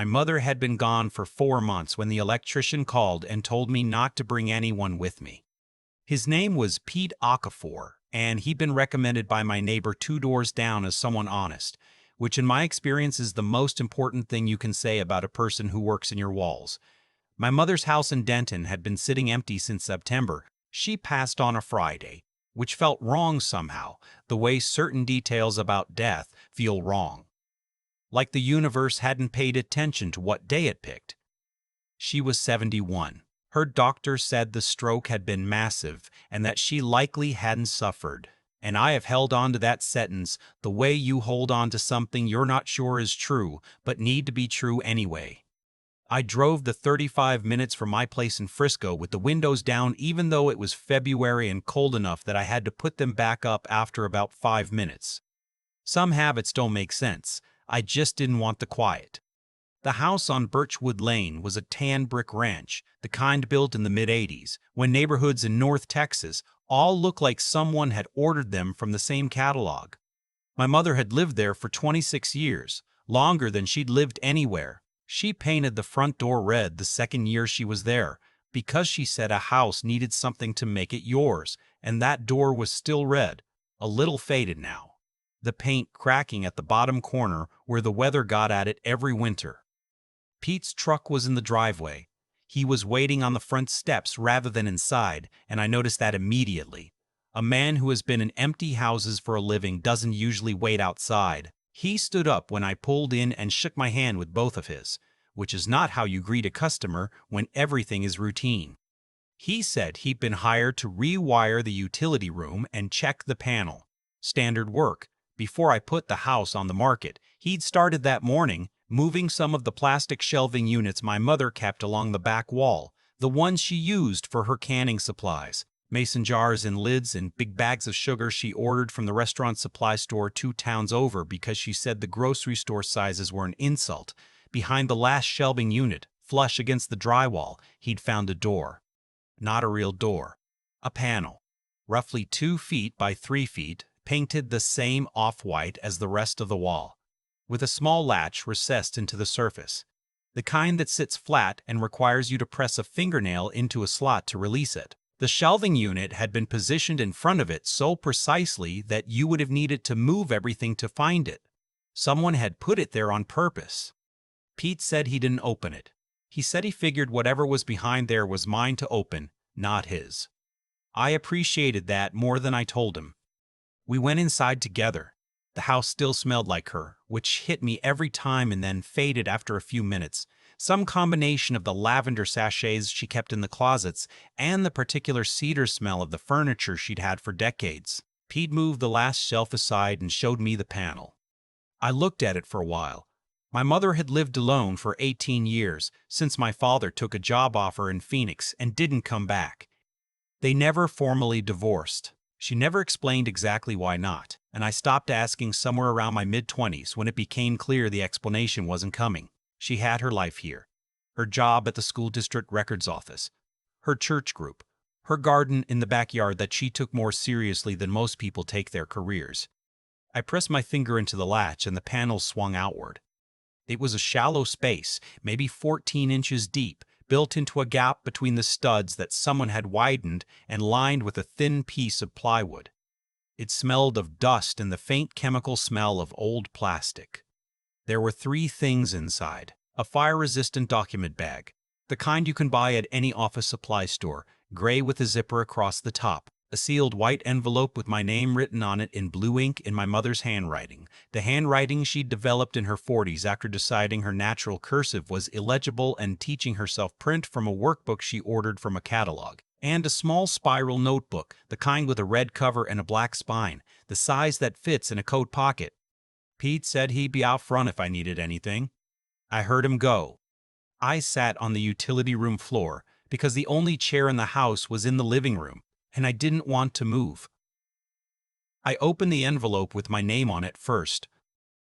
My mother had been gone for 4 months when the electrician called and told me not to bring anyone with me. His name was Pete Okafor, and he'd been recommended by my neighbor 2 doors down as someone honest, which in my experience is the most important thing you can say about a person who works in your walls. My mother's house in Denton had been sitting empty since September. She passed on a Friday, which felt wrong somehow, the way certain details about death feel wrong. Like the universe hadn't paid attention to what day it picked. She was 71. Her doctor said the stroke had been massive and that she likely hadn't suffered. And I have held on to that sentence the way you hold on to something you're not sure is true, but need to be true anyway. I drove the 35 minutes from my place in Frisco with the windows down even though it was February and cold enough that I had to put them back up after about 5 minutes. Some habits don't make sense. I just didn't want the quiet. The house on Birchwood Lane was a tan brick ranch, the kind built in the mid-'80s, when neighborhoods in North Texas all looked like someone had ordered them from the same catalog. My mother had lived there for 26 years, longer than she'd lived anywhere. She painted the front door red the second year she was there, because she said a house needed something to make it yours, and that door was still red, a little faded now. The paint cracking at the bottom corner where the weather got at it every winter. Pete's truck was in the driveway. He was waiting on the front steps rather than inside, and I noticed that immediately. A man who has been in empty houses for a living doesn't usually wait outside. He stood up when I pulled in and shook my hand with both of his, which is not how you greet a customer when everything is routine. He said he'd been hired to rewire the utility room and check the panel. Standard work. Before I put the house on the market, he'd started that morning, moving some of the plastic shelving units my mother kept along the back wall, the ones she used for her canning supplies, mason jars and lids and big bags of sugar she ordered from the restaurant supply store 2 towns over because she said the grocery store sizes were an insult. Behind the last shelving unit, flush against the drywall, he'd found a door. Not a real door. A panel. Roughly 2 feet by 3 feet, painted the same off-white as the rest of the wall, with a small latch recessed into the surface, the kind that sits flat and requires you to press a fingernail into a slot to release it. The shelving unit had been positioned in front of it so precisely that you would have needed to move everything to find it. Someone had put it there on purpose. Pete said he didn't open it. He said he figured whatever was behind there was mine to open, not his. I appreciated that more than I told him. We went inside together. The house still smelled like her, which hit me every time and then faded after a few minutes. Some combination of the lavender sachets she kept in the closets and the particular cedar smell of the furniture she'd had for decades. Pete moved the last shelf aside and showed me the panel. I looked at it for a while. My mother had lived alone for 18 years, since my father took a job offer in Phoenix and didn't come back. They never formally divorced. She never explained exactly why not, and I stopped asking somewhere around my mid-20s when it became clear the explanation wasn't coming. She had her life here, her job at the school district records office, her church group, her garden in the backyard that she took more seriously than most people take their careers. I pressed my finger into the latch and the panel swung outward. It was a shallow space, maybe 14 inches deep, built into a gap between the studs that someone had widened and lined with a thin piece of plywood. It smelled of dust and the faint chemical smell of old plastic. There were 3 things inside: a fire-resistant document bag, the kind you can buy at any office supply store, gray with a zipper across the top, a sealed white envelope with my name written on it in blue ink in my mother's handwriting, the handwriting she'd developed in her 40s after deciding her natural cursive was illegible and teaching herself print from a workbook she ordered from a catalog, and a small spiral notebook, the kind with a red cover and a black spine, the size that fits in a coat pocket. Pete said he'd be out front if I needed anything. I heard him go. I sat on the utility room floor because the only chair in the house was in the living room, and I didn't want to move. I opened the envelope with my name on it first.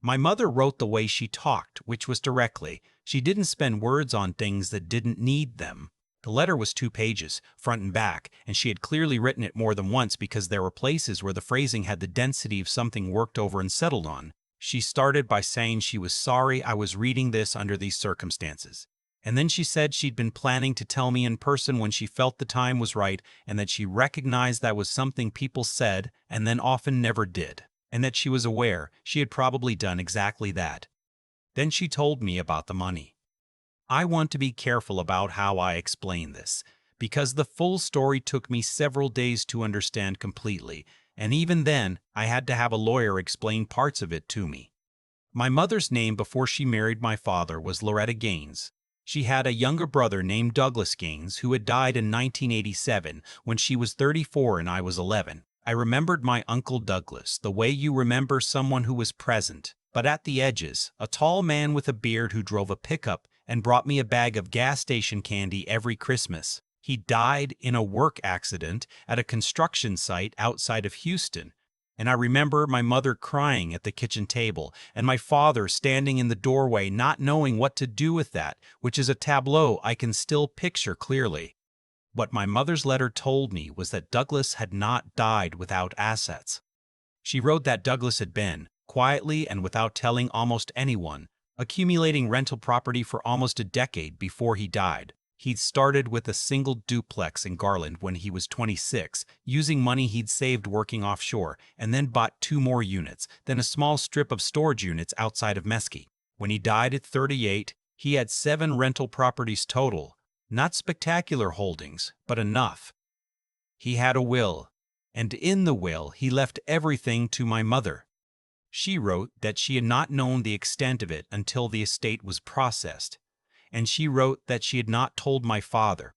My mother wrote the way she talked, which was directly. She didn't spend words on things that didn't need them. The letter was 2 pages, front and back, and she had clearly written it more than once because there were places where the phrasing had the density of something worked over and settled on. She started by saying she was sorry I was reading this under these circumstances. And then she said she'd been planning to tell me in person when she felt the time was right, and that she recognized that was something people said and then often never did, and that she was aware she had probably done exactly that. Then she told me about the money. I want to be careful about how I explain this, because the full story took me several days to understand completely, and even then I had to have a lawyer explain parts of it to me. My mother's name before she married my father was Loretta Gaines. She had a younger brother named Douglas Gaines who had died in 1987 when she was 34 and I was 11. I remembered my Uncle Douglas the way you remember someone who was present, but at the edges, a tall man with a beard who drove a pickup and brought me a bag of gas station candy every Christmas. He died in a work accident at a construction site outside of Houston, and I remember my mother crying at the kitchen table and my father standing in the doorway not knowing what to do with that, which is a tableau I can still picture clearly. What my mother's letter told me was that Douglas had not died without assets. She wrote that Douglas had been, quietly and without telling almost anyone, accumulating rental property for almost a decade before he died. He'd started with a single duplex in Garland when he was 26, using money he'd saved working offshore, and then bought 2 more units, then a small strip of storage units outside of Mesquite. When he died at 38, he had 7 rental properties total. Not spectacular holdings, but enough. He had a will, and in the will he left everything to my mother. She wrote that she had not known the extent of it until the estate was processed, and she wrote that she had not told my father.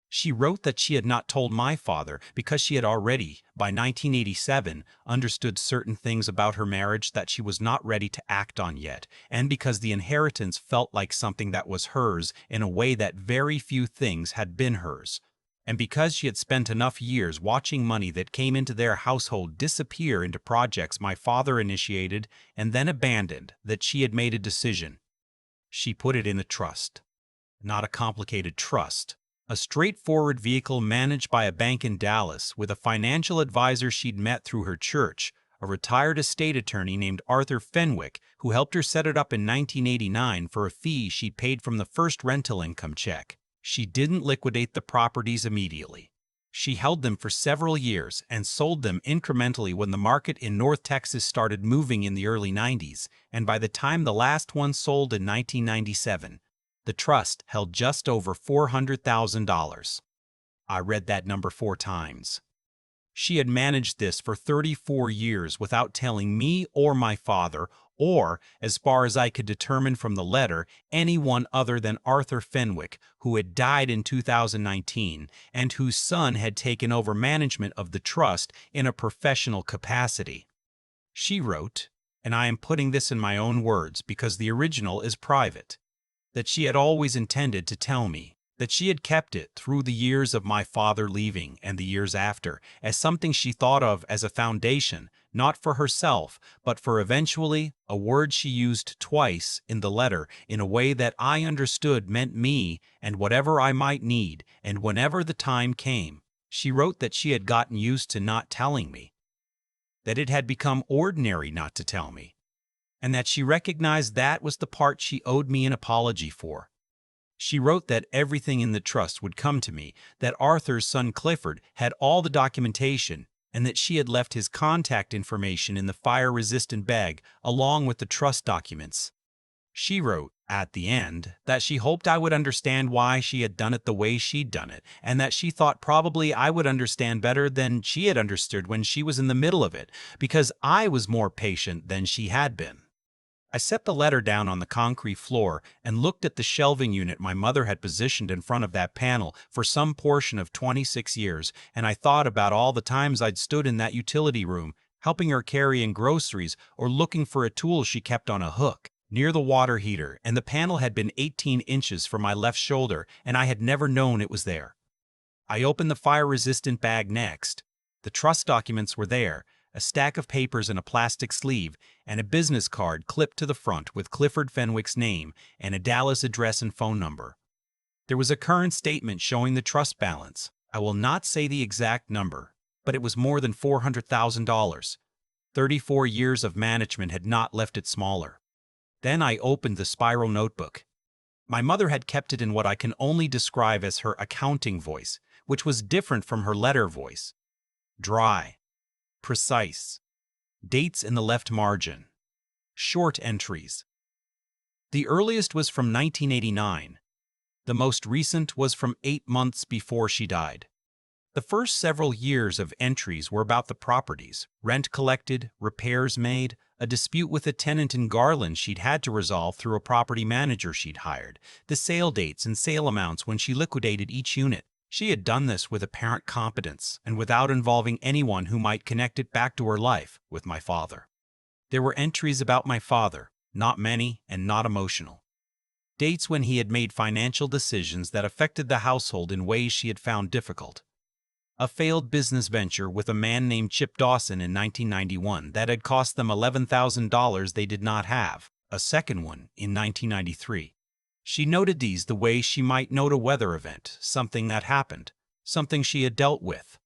She wrote that she had not told my father because she had already, by 1987, understood certain things about her marriage that she was not ready to act on yet, and because the inheritance felt like something that was hers in a way that very few things had been hers, and because she had spent enough years watching money that came into their household disappear into projects my father initiated and then abandoned, that she had made a decision. She put it in a trust. Not a complicated trust. A straightforward vehicle managed by a bank in Dallas with a financial advisor she'd met through her church, a retired estate attorney named Arthur Fenwick, who helped her set it up in 1989 for a fee she paid from the first rental income check. She didn't liquidate the properties immediately. She held them for several years and sold them incrementally when the market in North Texas started moving in the early 90s, and by the time the last one sold in 1997, the trust held just over $400,000. I read that number 4 times. She had managed this for 34 years without telling me or my father, or, as far as I could determine from the letter, anyone other than Arthur Fenwick, who had died in 2019 and whose son had taken over management of the trust in a professional capacity. She wrote, and I am putting this in my own words because the original is private, that she had always intended to tell me, that she had kept it through the years of my father leaving and the years after, as something she thought of as a foundation, not for herself, but for eventually, a word she used twice in the letter in a way that I understood meant me and whatever I might need, and whenever the time came. She wrote that she had gotten used to not telling me, that it had become ordinary not to tell me, and that she recognized that was the part she owed me an apology for. She wrote that everything in the trust would come to me, that Arthur's son Clifford had all the documentation, and that she had left his contact information in the fire-resistant bag along with the trust documents. She wrote, at the end, that she hoped I would understand why she had done it the way she'd done it, and that she thought probably I would understand better than she had understood when she was in the middle of it, because I was more patient than she had been. I set the letter down on the concrete floor and looked at the shelving unit my mother had positioned in front of that panel for some portion of 26 years, and I thought about all the times I'd stood in that utility room, helping her carry in groceries or looking for a tool she kept on a hook near the water heater, and the panel had been 18 inches from my left shoulder, and I had never known it was there. I opened the fire-resistant bag next. The trust documents were there, a stack of papers in a plastic sleeve, and a business card clipped to the front with Clifford Fenwick's name and a Dallas address and phone number. There was a current statement showing the trust balance. I will not say the exact number, but it was more than $400,000. 34 years of management had not left it smaller. Then I opened the spiral notebook. My mother had kept it in what I can only describe as her accounting voice, which was different from her letter voice. Dry. Precise. Dates in the left margin. Short entries. The earliest was from 1989. The most recent was from 8 months before she died. The first several years of entries were about the properties, rent collected, repairs made, a dispute with a tenant in Garland she'd had to resolve through a property manager she'd hired, the sale dates and sale amounts when she liquidated each unit. She had done this with apparent competence and without involving anyone who might connect it back to her life with my father. There were entries about my father, not many and not emotional. Dates when he had made financial decisions that affected the household in ways she had found difficult. A failed business venture with a man named Chip Dawson in 1991 that had cost them $11,000 they did not have. A second one in 1993. She noted these the way she might note a weather event, something that happened, something she had dealt with.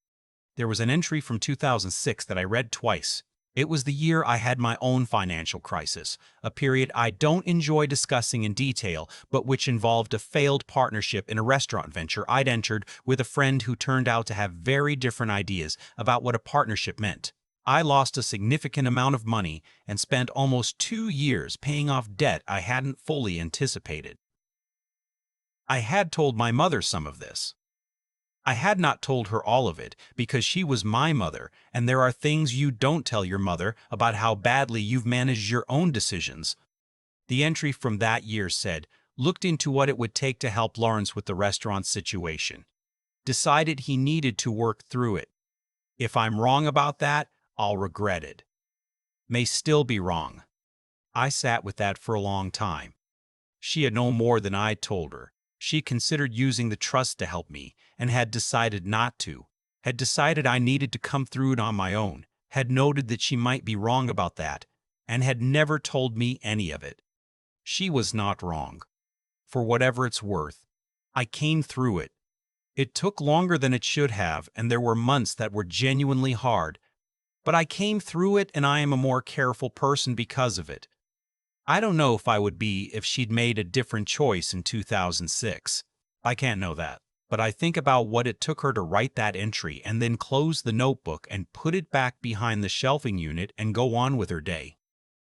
There was an entry from 2006 that I read twice. It was the year I had my own financial crisis, a period I don't enjoy discussing in detail, but which involved a failed partnership in a restaurant venture I'd entered with a friend who turned out to have very different ideas about what a partnership meant. I lost a significant amount of money and spent almost 2 years paying off debt I hadn't fully anticipated. I had told my mother some of this. I had not told her all of it because she was my mother, and there are things you don't tell your mother about how badly you've managed your own decisions. The entry from that year said, looked into what it would take to help Lawrence with the restaurant situation. Decided he needed to work through it. If I'm wrong about that, I'll regret it. May still be wrong. I sat with that for a long time. She had known more than I'd told her. She considered using the trust to help me and had decided not to, had decided I needed to come through it on my own, had noted that she might be wrong about that, and had never told me any of it. She was not wrong. For whatever it's worth, I came through it. It took longer than it should have, and there were months that were genuinely hard, but I came through it and I am a more careful person because of it. I don't know if I would be if she'd made a different choice in 2006. I can't know that. But I think about what it took her to write that entry and then close the notebook and put it back behind the shelving unit and go on with her day.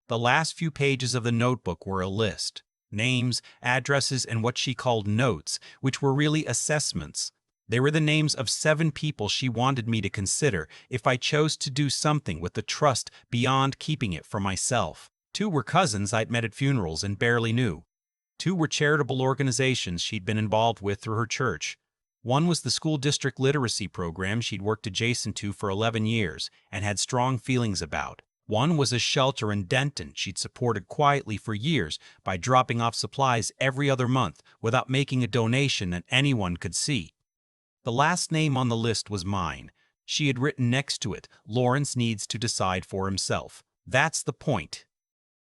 The last few pages of the notebook were a list. Names, addresses, and what she called notes, which were really assessments. They were the names of 7 people she wanted me to consider if I chose to do something with the trust beyond keeping it for myself. 2 were cousins I'd met at funerals and barely knew. 2 were charitable organizations she'd been involved with through her church. 1 was the school district literacy program she'd worked adjacent to for 11 years and had strong feelings about. 1 was a shelter in Denton she'd supported quietly for years by dropping off supplies every other month without making a donation that anyone could see. The last name on the list was mine. She had written next to it, Lawrence needs to decide for himself. That's the point.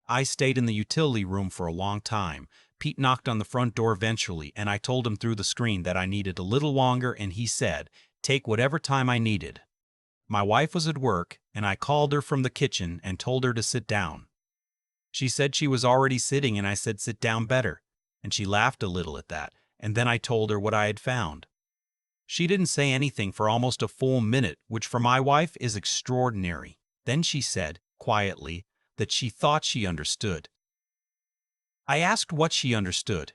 I stayed in the utility room for a long time. Pete knocked on the front door eventually, and I told him through the screen that I needed a little longer, and he said, take whatever time I needed. My wife was at work, and I called her from the kitchen and told her to sit down. She said she was already sitting, and I said sit down better, and she laughed a little at that, and then I told her what I had found. She didn't say anything for almost a full minute, which for my wife is extraordinary. Then she said, quietly, that she thought she understood. I asked what she understood.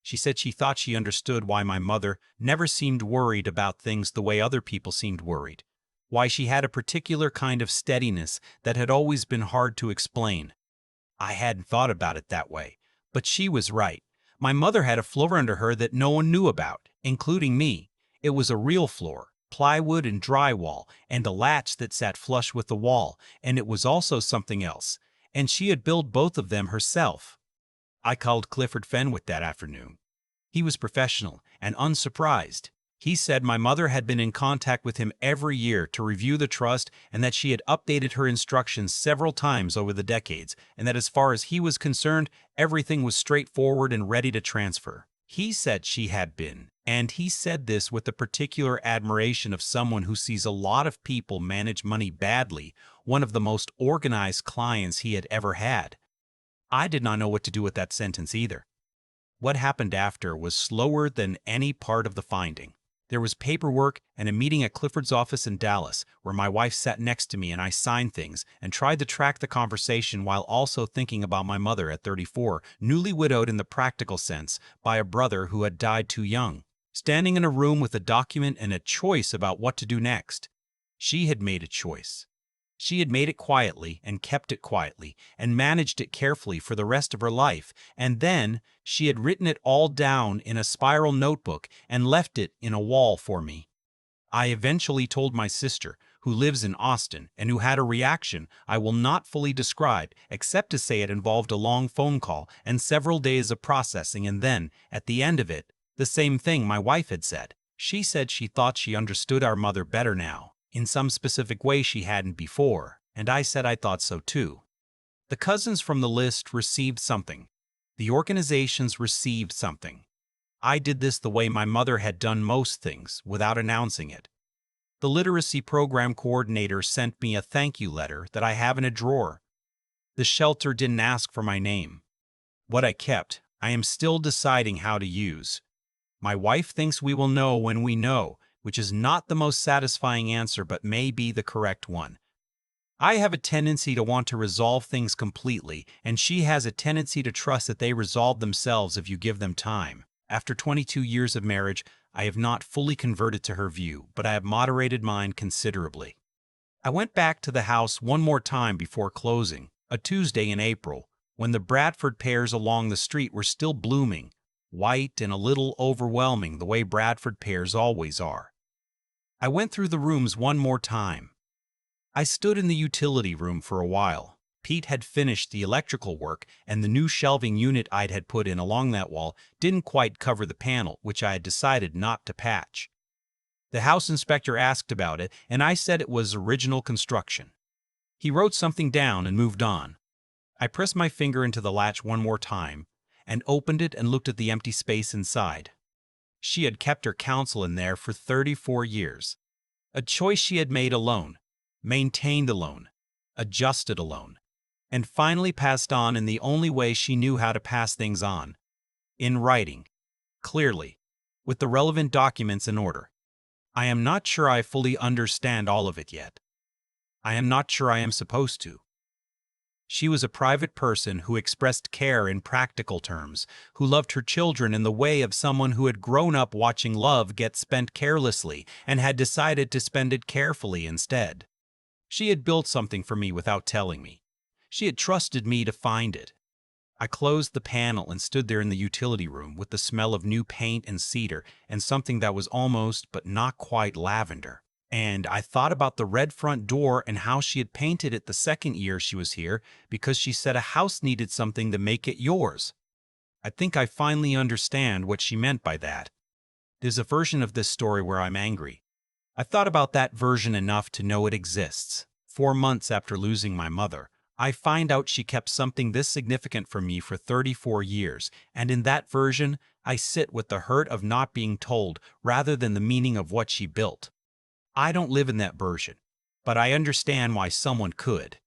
She said she thought she understood why my mother never seemed worried about things the way other people seemed worried, why she had a particular kind of steadiness that had always been hard to explain. I hadn't thought about it that way, but she was right. My mother had a floor under her that no one knew about, including me. It was a real floor, plywood and drywall, and a latch that sat flush with the wall, and it was also something else, and she had built both of them herself. I called Clifford Fenwick that afternoon. He was professional and unsurprised. He said my mother had been in contact with him every year to review the trust and that she had updated her instructions several times over the decades, and that as far as he was concerned, everything was straightforward and ready to transfer. He said she had been And he said this with a particular admiration of someone who sees a lot of people manage money badly, one of the most organized clients he had ever had. I did not know what to do with that sentence either. What happened after was slower than any part of the finding. There was paperwork and a meeting at Clifford's office in Dallas, where my wife sat next to me and I signed things and tried to track the conversation while also thinking about my mother at 34, newly widowed in the practical sense, by a brother who had died too young, standing in a room with a document and a choice about what to do next. She had made a choice. She had made it quietly and kept it quietly and managed it carefully for the rest of her life, and then she had written it all down in a spiral notebook and left it in a wall for me. I eventually told my sister, who lives in Austin and who had a reaction I will not fully describe except to say it involved a long phone call and several days of processing, and then, at the end of it, the same thing my wife had said. She said she thought she understood our mother better now, in some specific way she hadn't before, and I said I thought so too. The cousins from the list received something. The organizations received something. I did this the way my mother had done most things, without announcing it. The literacy program coordinator sent me a thank you letter that I have in a drawer. The shelter didn't ask for my name. What I kept, I am still deciding how to use. My wife thinks we will know when we know, which is not the most satisfying answer but may be the correct one. I have a tendency to want to resolve things completely, and she has a tendency to trust that they resolve themselves if you give them time. After 22 years of marriage, I have not fully converted to her view, but I have moderated mine considerably. I went back to the house one more time before closing, a Tuesday in April, when the Bradford pears along the street were still blooming, white and a little overwhelming the way Bradford pears always are. I went through the rooms one more time. I stood in the utility room for a while. Pete had finished the electrical work, and the new shelving unit I'd had put in along that wall didn't quite cover the panel, which I had decided not to patch. The house inspector asked about it, and I said it was original construction. He wrote something down and moved on. I pressed my finger into the latch one more time, and opened it and looked at the empty space inside. She had kept her counsel in there for 34 years. A choice she had made alone, maintained alone, adjusted alone, and finally passed on in the only way she knew how to pass things on. In writing, clearly, with the relevant documents in order. I am not sure I fully understand all of it yet. I am not sure I am supposed to. She was a private person who expressed care in practical terms, who loved her children in the way of someone who had grown up watching love get spent carelessly and had decided to spend it carefully instead. She had built something for me without telling me. She had trusted me to find it. I closed the panel and stood there in the utility room with the smell of new paint and cedar and something that was almost but not quite lavender. And I thought about the red front door and how she had painted it the second year she was here because she said a house needed something to make it yours. I think I finally understand what she meant by that. There's a version of this story where I'm angry. I thought about that version enough to know it exists. 4 months after losing my mother, I find out she kept something this significant from me for 34 years, and in that version, I sit with the hurt of not being told rather than the meaning of what she built. I don't live in that version, but I understand why someone could.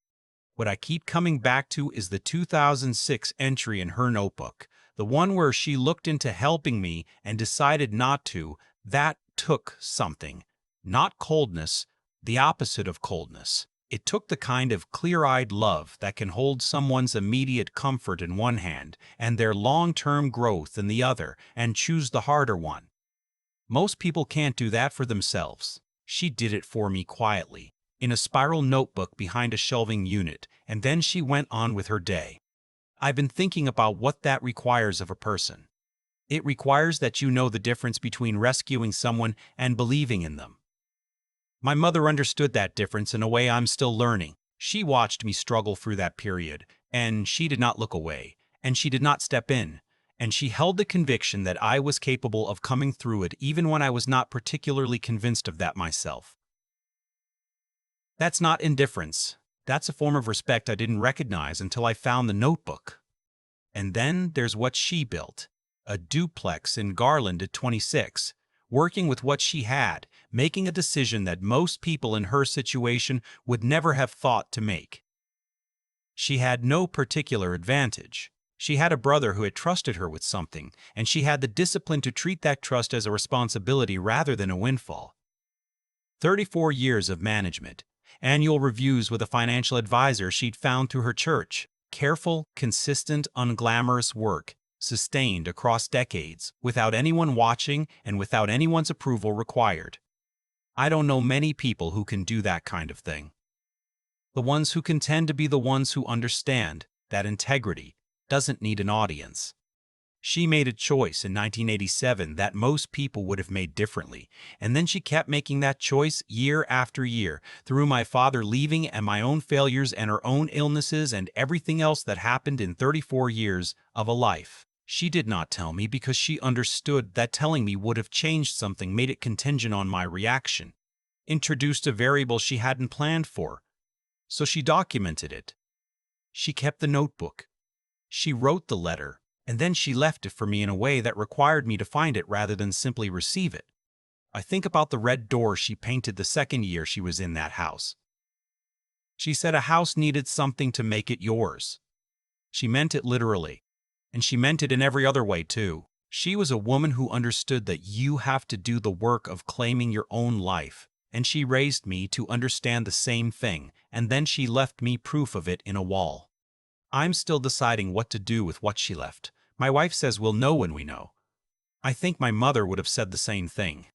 What I keep coming back to is the 2006 entry in her notebook, the one where she looked into helping me and decided not to. That took something. Not coldness, the opposite of coldness. It took the kind of clear-eyed love that can hold someone's immediate comfort in one hand and their long-term growth in the other and choose the harder one. Most people can't do that for themselves. She did it for me quietly, in a spiral notebook behind a shelving unit, and then she went on with her day. I've been thinking about what that requires of a person. It requires that you know the difference between rescuing someone and believing in them. My mother understood that difference in a way I'm still learning. She watched me struggle through that period, and she did not look away, and she did not step in, and she held the conviction that I was capable of coming through it even when I was not particularly convinced of that myself. That's not indifference. That's a form of respect I didn't recognize until I found the notebook. And then there's what she built. a duplex in Garland at 26, working with what she had, making a decision that most people in her situation would never have thought to make. She had no particular advantage. She had a brother who had trusted her with something, and she had the discipline to treat that trust as a responsibility rather than a windfall. 34 years of management, annual reviews with a financial advisor she'd found through her church, careful, consistent, unglamorous work, sustained across decades, without anyone watching and without anyone's approval required. I don't know many people who can do that kind of thing. The ones who can tend to be the ones who understand that integrity doesn't need an audience. She made a choice in 1987 that most people would have made differently, and then she kept making that choice year after year, through my father leaving and my own failures and her own illnesses and everything else that happened in 34 years of a life. She did not tell me because she understood that telling me would have changed something, made it contingent on my reaction, introduced a variable she hadn't planned for. So she documented it. She kept the notebook. She wrote the letter, and then she left it for me in a way that required me to find it rather than simply receive it. I think about the red door she painted the second year she was in that house. She said a house needed something to make it yours. She meant it literally, and she meant it in every other way too. She was a woman who understood that you have to do the work of claiming your own life, and she raised me to understand the same thing, and then she left me proof of it in a wall. I'm still deciding what to do with what she left. My wife says we'll know when we know. I think my mother would have said the same thing.